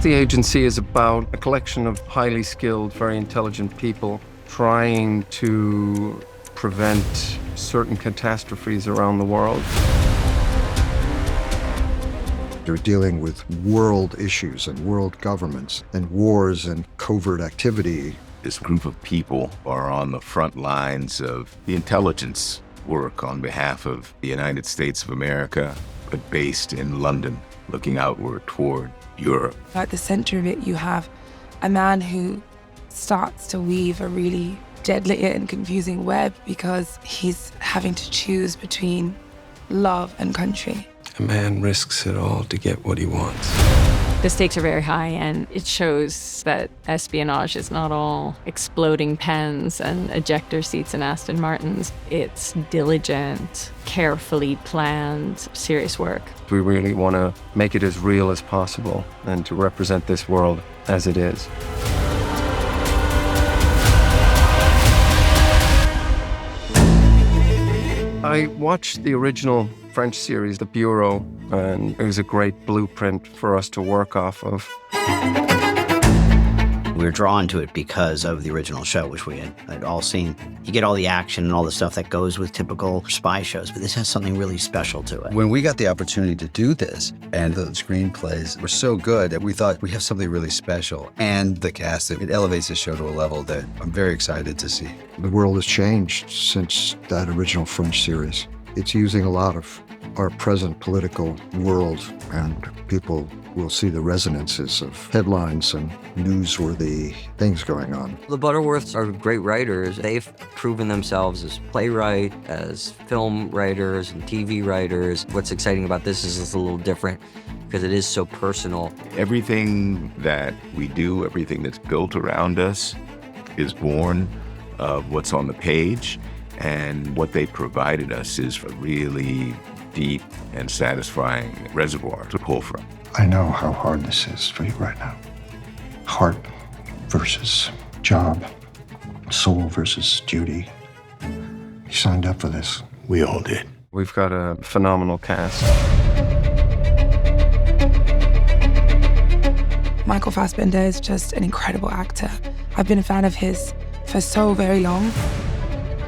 The agency is about a collection of highly skilled, very intelligent people trying to prevent certain catastrophes around the world. You're dealing with world issues and world governments and wars and covert activity. This group of people are on the front lines of the intelligence work on behalf of the United States of America, but based in London, looking outward toward Europe. At the center of it, you have a man who starts to weave a really deadly and confusing web because he's having to choose between love and country. A man risks it all to get what he wants. The stakes are very high, and it shows that espionage is not all exploding pens and ejector seats and Aston Martins. It's diligent, carefully planned, serious work. We really want to make it as real as possible and to represent this world as it is. I watched the original French series, The Bureau, and it was a great blueprint for us to work off of. We were drawn to it because of the original show, which we had all seen. You get all the action and all the stuff that goes with typical spy shows, but this has something really special to it. When we got the opportunity to do this, and the screenplays were so good that we thought we have something really special. And the cast, it elevates the show to a level that I'm very excited to see. The world has changed since that original French series. It's using a lot of our present political world, and people will see the resonances of headlines and newsworthy things going on. The Butterworths are great writers. They've proven themselves as playwright, as film writers and TV writers. What's exciting about this is it's a little different because it is so personal. Everything that we do, everything that's built around us is born of what's on the page, and what they provided us is a really deep and satisfying reservoir to pull from. I know how hard this is for you right now. Heart versus job, soul versus duty. You signed up for this. We all did. We've got a phenomenal cast. Michael Fassbender is just an incredible actor. I've been a fan of his for so very long.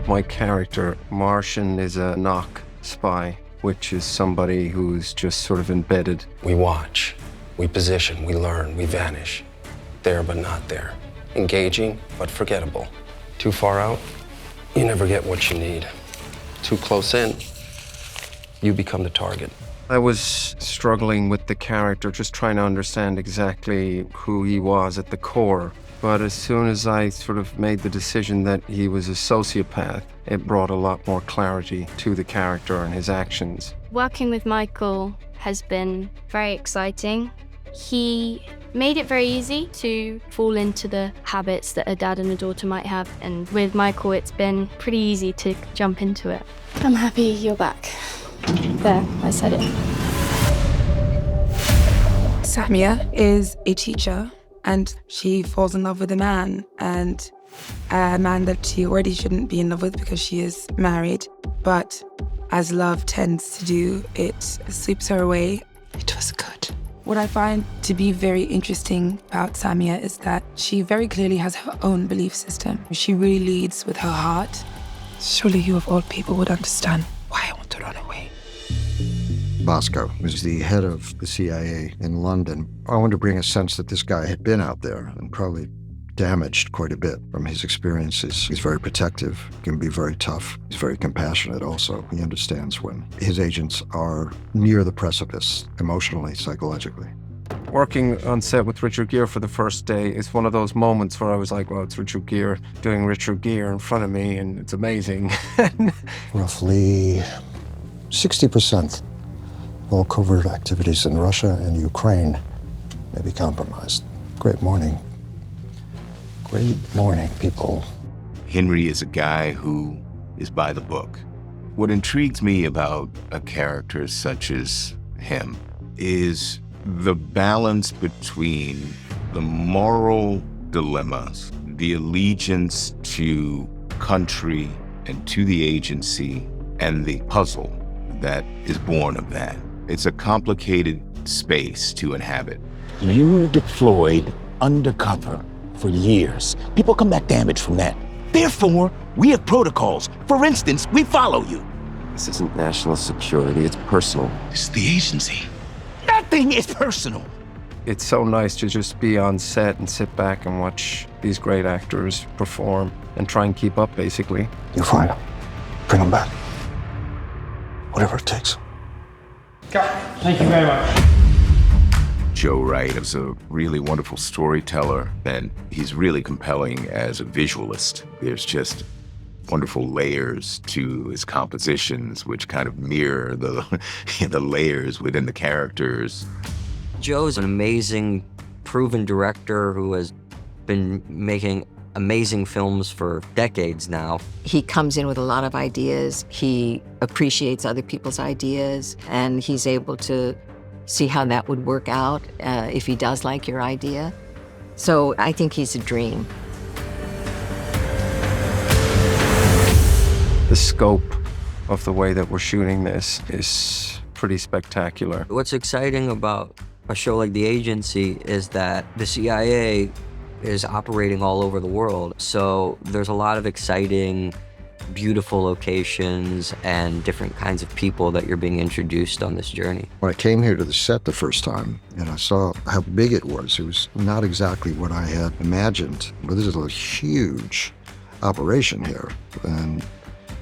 My character, Martian, is a knock spy, which is somebody who's just sort of embedded. We watch, we position, we learn, we vanish. There but not there. Engaging but forgettable. Too far out, you never get what you need. Too close in, you become the target. I was struggling with the character, just trying to understand exactly who he was at the core. But as soon as I sort of made the decision that he was a sociopath, it brought a lot more clarity to the character and his actions. Working with Michael has been very exciting. He made it very easy to fall into the habits that a dad and a daughter might have. And with Michael, it's been pretty easy to jump into it. I'm happy you're back. There, I said it. Samia is a teacher, and she falls in love with a man that she already shouldn't be in love with because she is married. But as love tends to do, it sweeps her away. It was good. What I find to be very interesting about Samia is that she very clearly has her own belief system. She really leads with her heart. Surely you of all people would understand why I want to run away. Bosco was the head of the CIA in London. I wanted to bring a sense that this guy had been out there and probably damaged quite a bit from his experiences. He's very protective, can be very tough. He's very compassionate also. He understands when his agents are near the precipice, emotionally, psychologically. Working on set with Richard Gere for the first day is one of those moments where I was like, well, it's Richard Gere doing Richard Gere in front of me, and it's amazing. Roughly 60% of all covert activities in Russia and Ukraine may be compromised. Great morning. Great morning, people. Henry is a guy who is by the book. What intrigues me about a character such as him is the balance between the moral dilemmas, the allegiance to country and to the agency, and the puzzle that is born of that. It's a complicated space to inhabit. You deployed undercover for years. People come back damaged from that. Therefore, we have protocols. For instance, we follow you. This isn't national security, it's personal. This is the agency. Nothing is personal. It's so nice to just be on set and sit back and watch these great actors perform and try and keep up, basically. You'll find him. Bring him back. Whatever it takes. Thank you very much. Joe Wright is a really wonderful storyteller, and he's really compelling as a visualist. There's just wonderful layers to his compositions, which kind of mirror the layers within the characters. Joe's an amazing, proven director who has been making amazing films for decades now. He comes in with a lot of ideas. He appreciates other people's ideas, and he's able to see how that would work out if he does like your idea. So I think he's a dream. The scope of the way that we're shooting this is pretty spectacular. What's exciting about a show like The Agency is that the CIA is operating all over the world. So there's a lot of exciting, beautiful locations and different kinds of people that you're being introduced on this journey. When I came here to the set the first time and I saw how big it was not exactly what I had imagined. But this is a huge operation here, and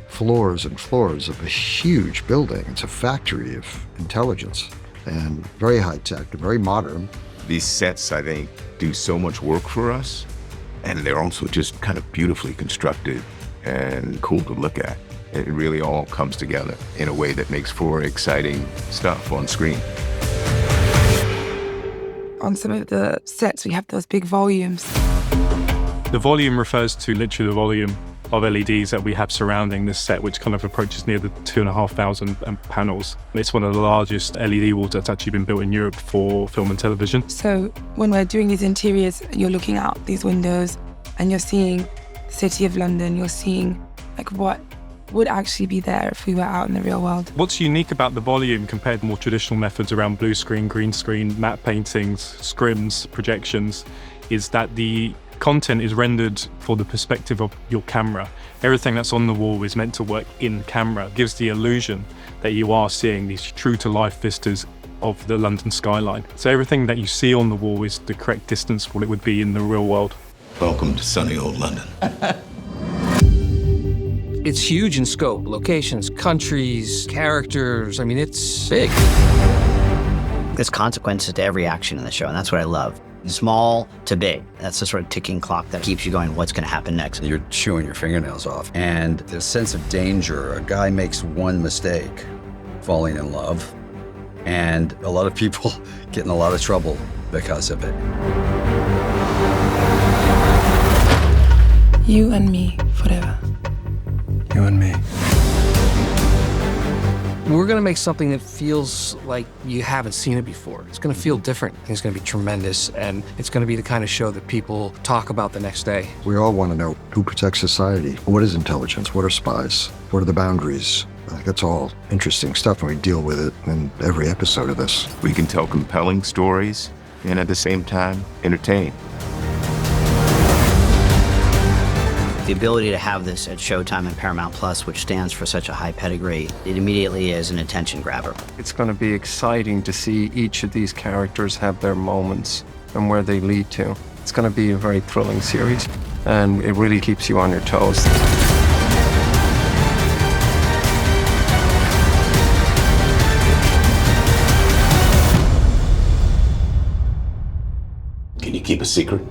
floors and floors of a huge building. It's a factory of intelligence, and very high-tech, very modern. These sets, I think, do so much work for us, and they're also just kind of beautifully constructed and cool to look at. It really all comes together in a way that makes for exciting stuff on screen. On some of the sets, we have those big volumes. The volume refers to literally the volume of LEDs that we have surrounding this set, which kind of approaches near the 2,500 panels. It's one of the largest LED walls that's actually been built in Europe for film and television. So when we're doing these interiors, you're looking out these windows and you're seeing the city of London, you're seeing like what would actually be there if we were out in the real world. What's unique about the volume compared to more traditional methods around blue screen, green screen, matte paintings, scrims, projections, is that the content is rendered for the perspective of your camera. Everything that's on the wall is meant to work in camera. It gives the illusion that you are seeing these true-to-life vistas of the London skyline. So everything that you see on the wall is the correct distance for what it would be in the real world. Welcome to sunny old London. It's huge in scope, locations, countries, characters. I mean, it's big. There's consequences to every action in the show, and that's what I love. Small to big. That's the sort of ticking clock that keeps you going, what's going to happen next? You're chewing your fingernails off. And the sense of danger, a guy makes one mistake, falling in love, and a lot of people get in a lot of trouble because of it. You and me forever. You and me. We're gonna make something that feels like you haven't seen it before. It's gonna feel different. It's gonna be tremendous, and it's gonna be the kind of show that people talk about the next day. We all want to know who protects society. What is intelligence? What are spies? What are the boundaries? That's all interesting stuff, and we deal with it in every episode of this. We can tell compelling stories and at the same time entertain. The ability to have this at Showtime and Paramount Plus, which stands for such a high pedigree, it immediately is an attention grabber. It's going to be exciting to see each of these characters have their moments and where they lead to. It's going to be a very thrilling series, and it really keeps you on your toes. Can you keep a secret?